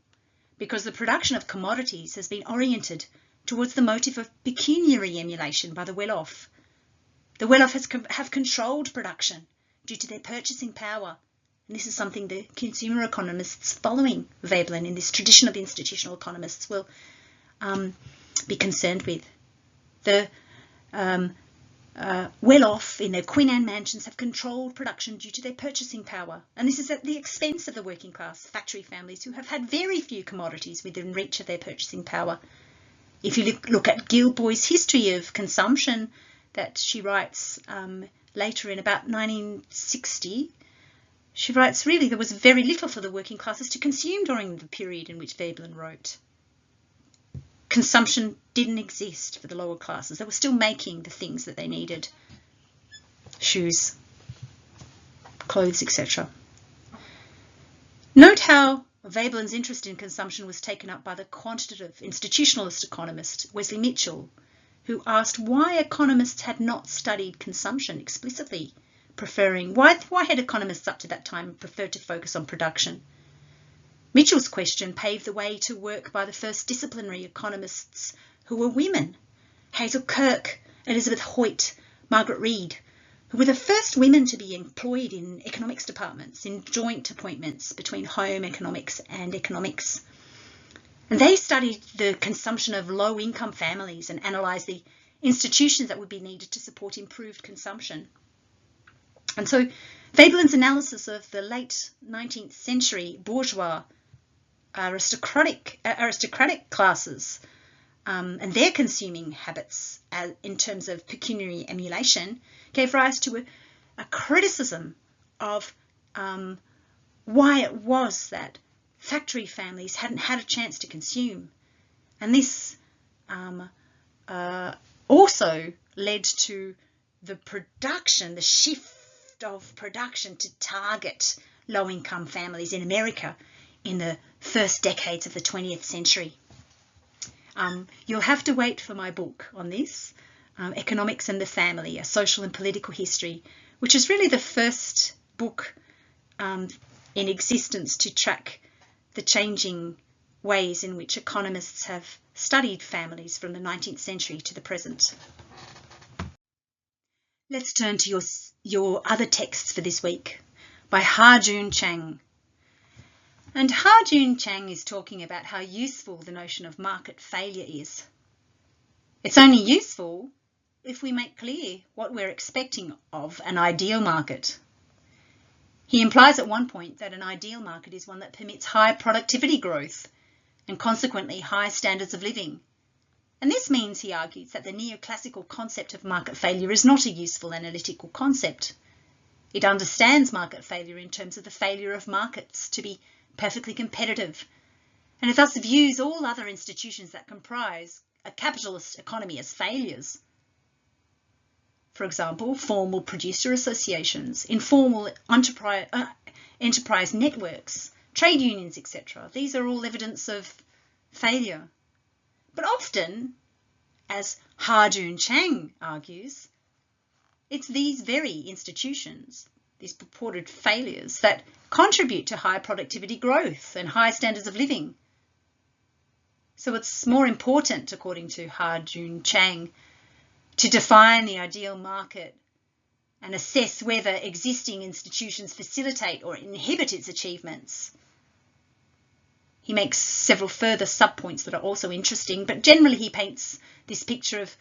because the production of commodities has been oriented towards the motive of pecuniary emulation by the well-off. The well-off have controlled production due to their purchasing power. And this is something the consumer economists following Veblen in this tradition of institutional economists will be concerned with. The well-off in their Queen Anne mansions have controlled production due to their purchasing power. And this is at the expense of the working class factory families who have had very few commodities within reach of their purchasing power. If you look at Gilboy's history of consumption that she writes later in about 1960, she writes, really, there was very little for the working classes to consume during the period in which Veblen wrote. Consumption didn't exist for the lower classes. They were still making the things that they needed. Shoes, clothes, etc. Note how Veblen's interest in consumption was taken up by the quantitative institutionalist economist Wesley Mitchell, who asked why economists had not studied consumption explicitly, why had economists up to that time preferred to focus on production? Mitchell's question paved the way to work by the first disciplinary economists who were women: Hazel Kirk, Elizabeth Hoyt, Margaret Reed, who were the first women to be employed in economics departments, in joint appointments between home economics and economics. And they studied the consumption of low-income families and analysed the institutions that would be needed to support improved consumption. And so Veblen's analysis of the late 19th century bourgeois aristocratic classes and their consuming habits in terms of pecuniary emulation gave rise to a criticism of why it was that factory families hadn't had a chance to consume. And this also led to the shift of production to target low-income families in America in the first decades of the 20th century. You'll have to wait for my book on this, Economics and the Family, A Social and Political History, which is really the first book in existence to track the changing ways in which economists have studied families from the 19th century to the present. Let's turn to your other texts for this week by Ha-Joon Chang. And Ha-Joon Chang is talking about how useful the notion of market failure is. It's only useful if we make clear what we're expecting of an ideal market. He implies at one point that an ideal market is one that permits high productivity growth and consequently high standards of living. And this means, he argues, that the neoclassical concept of market failure is not a useful analytical concept. It understands market failure in terms of the failure of markets to be perfectly competitive, and it thus views all other institutions that comprise a capitalist economy as failures. For example, formal producer associations, informal enterprise networks, trade unions, etc. These are all evidence of failure. But often, as Ha-Joon Chang argues, it's these very institutions, these purported failures, that contribute to high productivity growth and high standards of living. So it's more important, according to Ha-Joon Chang, to define the ideal market and assess whether existing institutions facilitate or inhibit its achievements. He makes several further sub-points that are also interesting, but generally he paints this picture of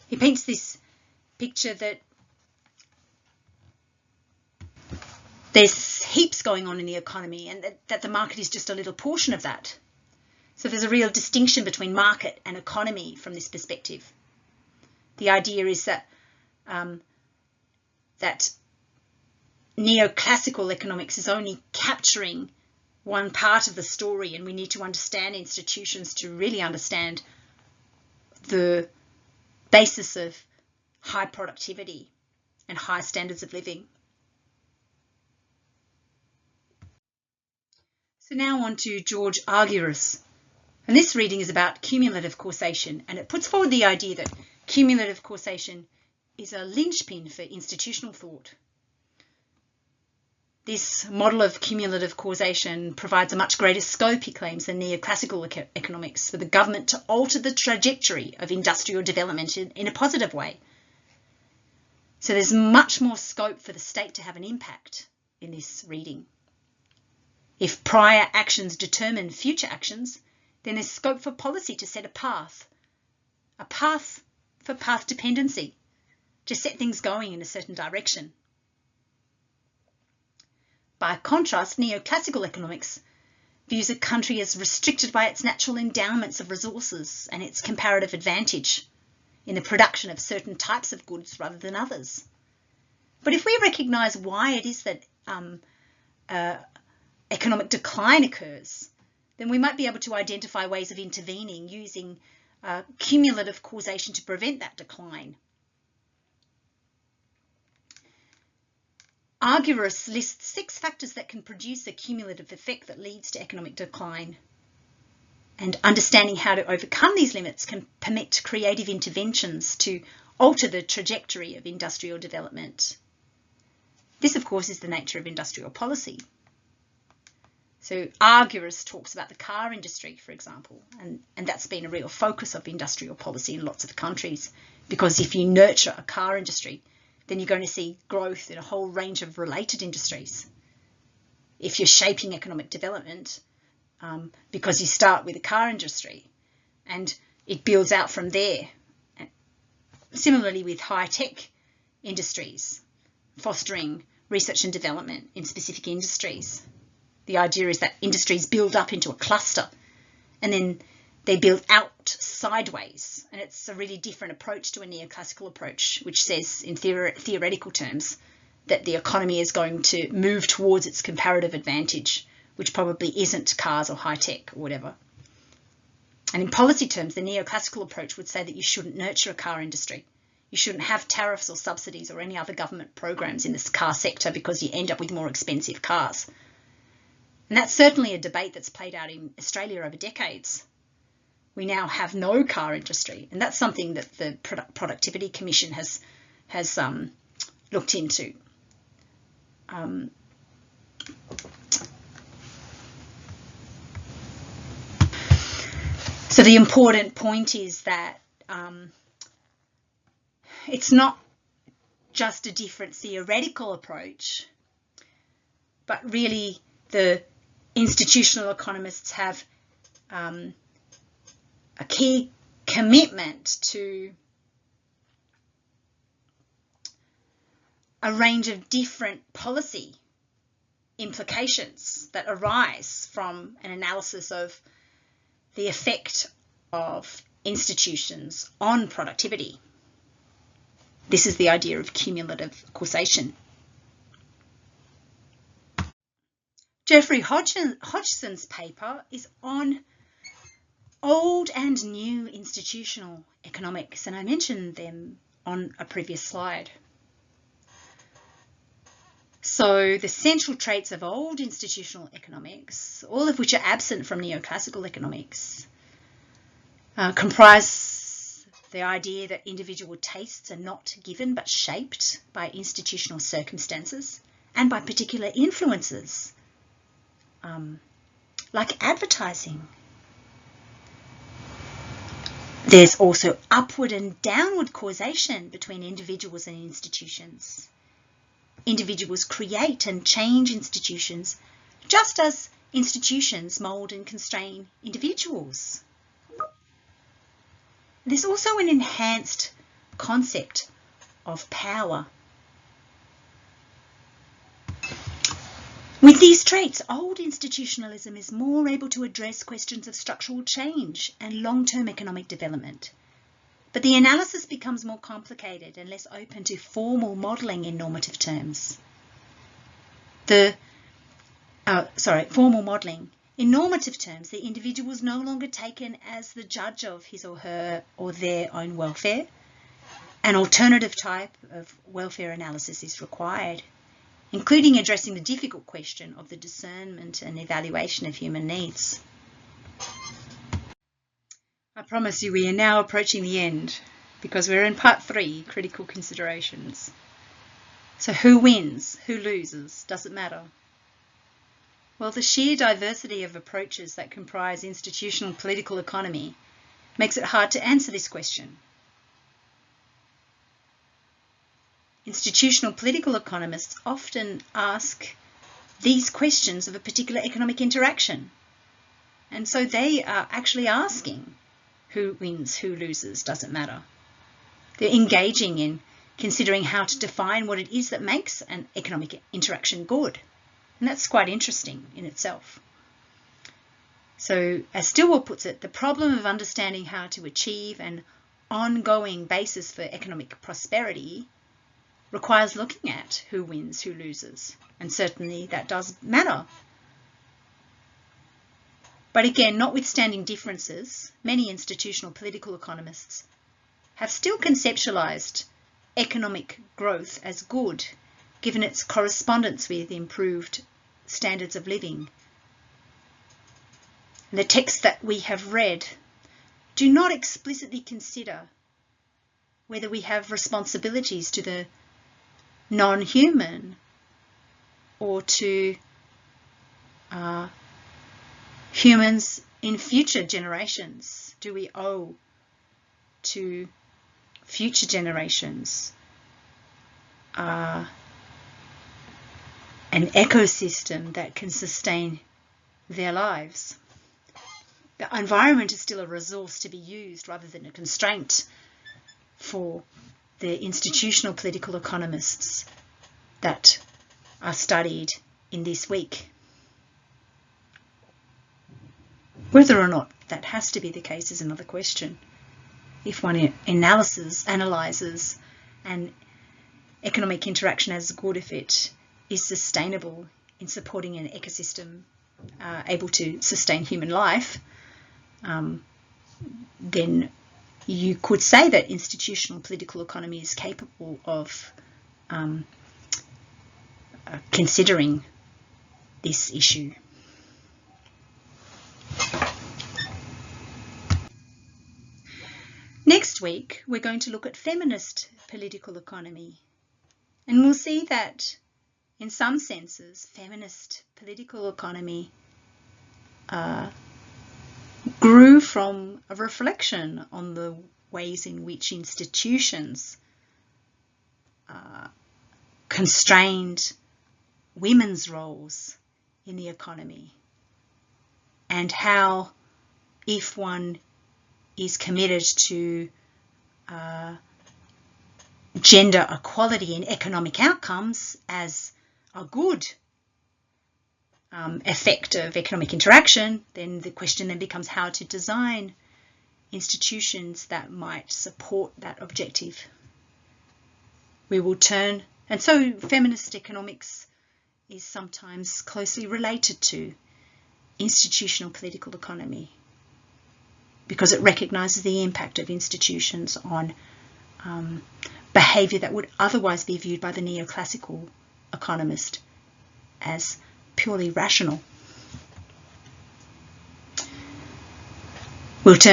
he paints this picture that there's heaps going on in the economy and that the market is just a little portion of that. So there's a real distinction between market and economy from this perspective. The idea is that that neoclassical economics is only capturing one part of the story, and we need to understand institutions to really understand the basis of high productivity and high standards of living. So now on to George Argyros. And this reading is about cumulative causation, and it puts forward the idea that cumulative causation is a linchpin for institutional thought. This model of cumulative causation provides a much greater scope, he claims, than neoclassical economics for the government to alter the trajectory of industrial development in a positive way. So there's much more scope for the state to have an impact in this reading. If prior actions determine future actions, then there's scope for policy to set a path for path dependency, to set things going in a certain direction. By contrast, neoclassical economics views a country as restricted by its natural endowments of resources and its comparative advantage in the production of certain types of goods rather than others. But if we recognise why it is that economic decline occurs, then we might be able to identify ways of intervening using cumulative causation to prevent that decline. Argyros lists 6 factors that can produce a cumulative effect that leads to economic decline. And understanding how to overcome these limits can permit creative interventions to alter the trajectory of industrial development. This, of course, is the nature of industrial policy. So Argyros talks about the car industry, for example, and that's been a real focus of industrial policy in lots of countries, because if you nurture a car industry, then you're going to see growth in a whole range of related industries. If you're shaping economic development, because you start with the car industry and it builds out from there. Similarly with high-tech industries, fostering research and development in specific industries. The idea is that industries build up into a cluster and then they build out sideways. And it's a really different approach to a neoclassical approach, which says in theoretical terms that the economy is going to move towards its comparative advantage, which probably isn't cars or high tech or whatever. And in policy terms, the neoclassical approach would say that you shouldn't nurture a car industry. You shouldn't have tariffs or subsidies or any other government programs in this car sector because you end up with more expensive cars. And that's certainly a debate that's played out in Australia over decades. We now have no car industry, and that's something that the Productivity Commission has looked into. So the important point is that it's not just a different theoretical approach, but really the institutional economists have a key commitment to a range of different policy implications that arise from an analysis of the effect of institutions on productivity. This is the idea of cumulative causation. Geoffrey Hodgson's paper is on old and new institutional economics, and I mentioned them on a previous slide. So the central traits of old institutional economics, all of which are absent from neoclassical economics, comprise the idea that individual tastes are not given but shaped by institutional circumstances and by particular influences, like advertising. There's also upward and downward causation between individuals and institutions. Individuals create and change institutions, just as institutions mould and constrain individuals. There's also an enhanced concept of power. With these traits, old institutionalism is more able to address questions of structural change and long-term economic development. But the analysis becomes more complicated and less open to formal modelling in normative terms. Formal modelling. In normative terms, the individual is no longer taken as the judge of his or her or their own welfare. An alternative type of welfare analysis is required, including addressing the difficult question of the discernment and evaluation of human needs. I promise you we are now approaching the end because we're in part 3, critical considerations. So who wins, who loses, does it matter? Well, the sheer diversity of approaches that comprise institutional political economy makes it hard to answer this question. Institutional political economists often ask these questions of a particular economic interaction. And so they are actually asking who wins, who loses, doesn't matter. They're engaging in considering how to define what it is that makes an economic interaction good. And that's quite interesting in itself. So, as Stilwell puts it, the problem of understanding how to achieve an ongoing basis for economic prosperity requires looking at who wins, who loses. And certainly that does matter. But again, notwithstanding differences, many institutional political economists have still conceptualized economic growth as good, given its correspondence with improved standards of living. The texts that we have read do not explicitly consider whether we have responsibilities to the non-human or to humans in future generations. Do we owe to future generations an ecosystem that can sustain their lives? The environment is still a resource to be used rather than a constraint for the institutional political economists that are studied in this week. Whether or not that has to be the case is another question. If one analyzes an economic interaction as good if it is sustainable in supporting an ecosystem able to sustain human life, then you could say that institutional political economy is capable of considering this issue. Next week, we're going to look at feminist political economy, and we'll see that in some senses, feminist political economy grew from a reflection on the ways in which institutions constrained women's roles in the economy, and how, if one is committed to gender equality in economic outcomes as a good effect of economic interaction, then the question then becomes how to design institutions that might support that objective. We will turn, and so feminist economics is sometimes closely related to institutional political economy, because it recognises the impact of institutions on behaviour that would otherwise be viewed by the neoclassical economist as purely rational. We'll turn